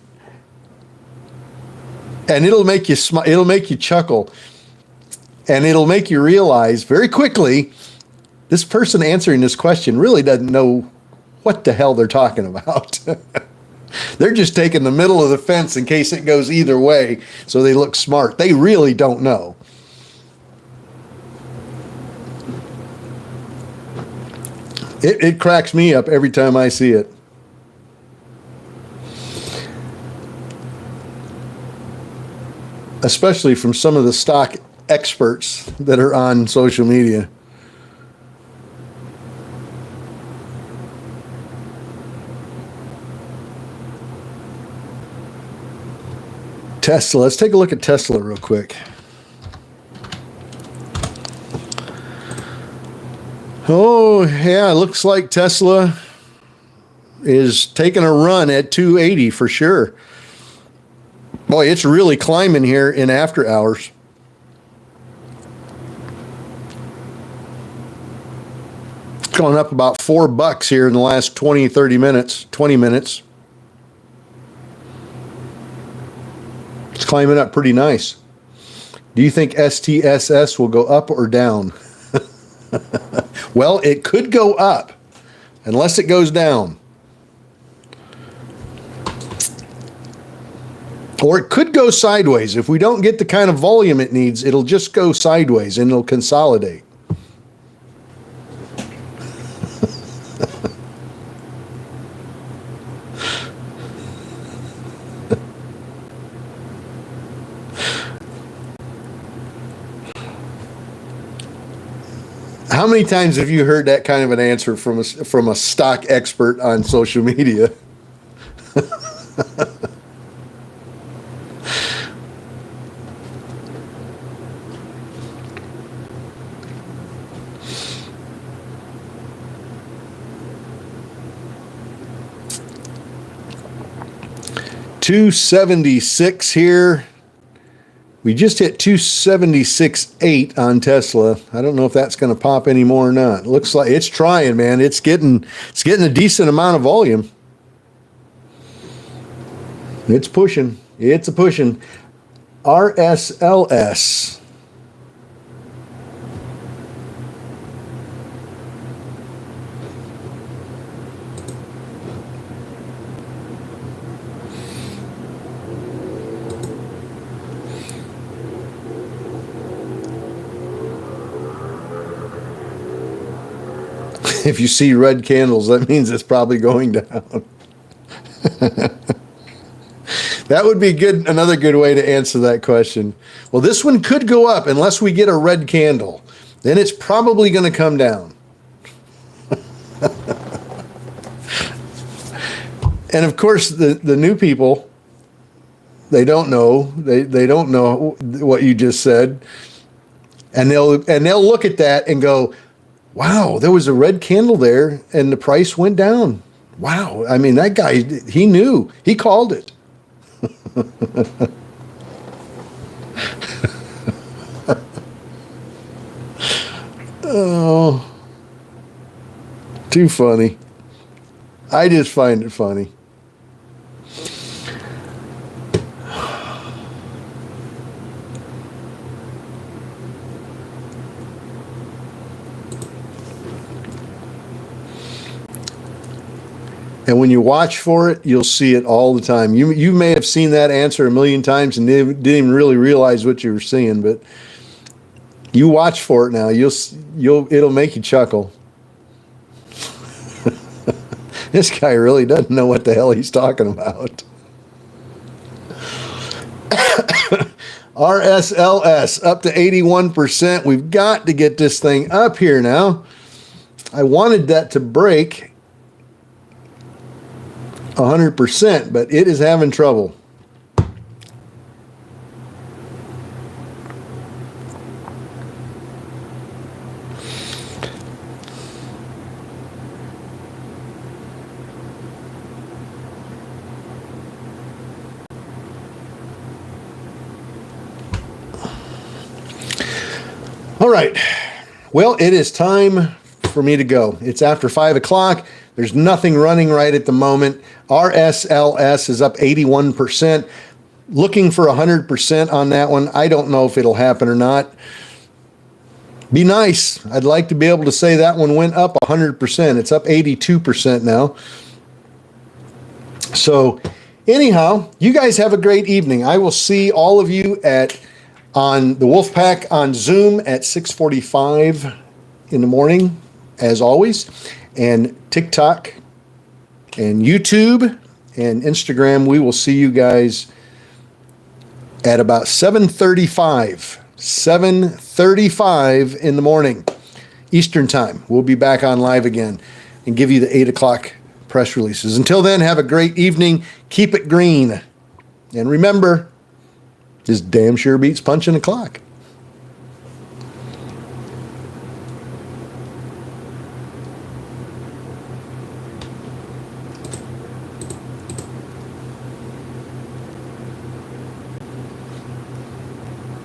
Speaker 1: And it'll make you smile, it'll make you chuckle. And it'll make you realize very quickly, this person answering this question really doesn't know what the hell they're talking about. They're just taking the middle of the fence in case it goes either way, so they look smart. They really don't know. It cracks me up every time I see it. Especially from some of the stock experts that are on social media. Tesla. Let's take a look at Tesla real quick. Oh, yeah, it looks like Tesla is taking a run at 280 for sure. Boy, it's really climbing here in after hours. It's going up about $4 here in the last 20 minutes. It's climbing up pretty nice. Do you think STSS will go up or down? Well, it could go up unless it goes down. Or it could go sideways. If we don't get the kind of volume it needs, it'll just go sideways and it'll consolidate. How many times have you heard that kind of an answer from a stock expert on social media? $276 here. We just hit 276.8 on Tesla. I don't know if that's going to pop anymore or not. It looks like it's trying, man. It's getting a decent amount of volume. It's pushing. It's a pushing. RSLS. If you see red candles, that means it's probably going down. That would be good. Another good way to answer that question. Well, this one could go up unless we get a red candle. Then it's probably going to come down. And of course, the new people, they don't know. They don't know what you just said. And they'll look at that and go, wow, there was a red candle there and the price went down. Wow. I mean, that guy, he knew. He called it. Oh, too funny. I just find it funny. And when you watch for it, you'll see it all the time. You may have seen that answer a million times and didn't even really realize what you were seeing, but you watch for it now. It'll make you chuckle. This guy really doesn't know what the hell he's talking about. RSLS up to 81%. We've got to get this thing up here now. I wanted that to break 100%, but it is having trouble. All right. Well, it is time for me to go. It's after 5 o'clock. There's nothing running right at the moment. RSLS is up 81%. Looking for 100% on that one. I don't know if it'll happen or not. Be nice. I'd like to be able to say that one went up 100%. It's up 82% now. So anyhow, you guys have a great evening. I will see all of you on the Wolfpack on Zoom at 6:45 in the morning, as always, and TikTok and YouTube and Instagram. We will see you guys at about 7:35 in the morning Eastern time. We'll be back on live again and give you the 8 o'clock press releases. Until then, have a great evening. Keep it green. And remember, this damn sure beats punching the clock.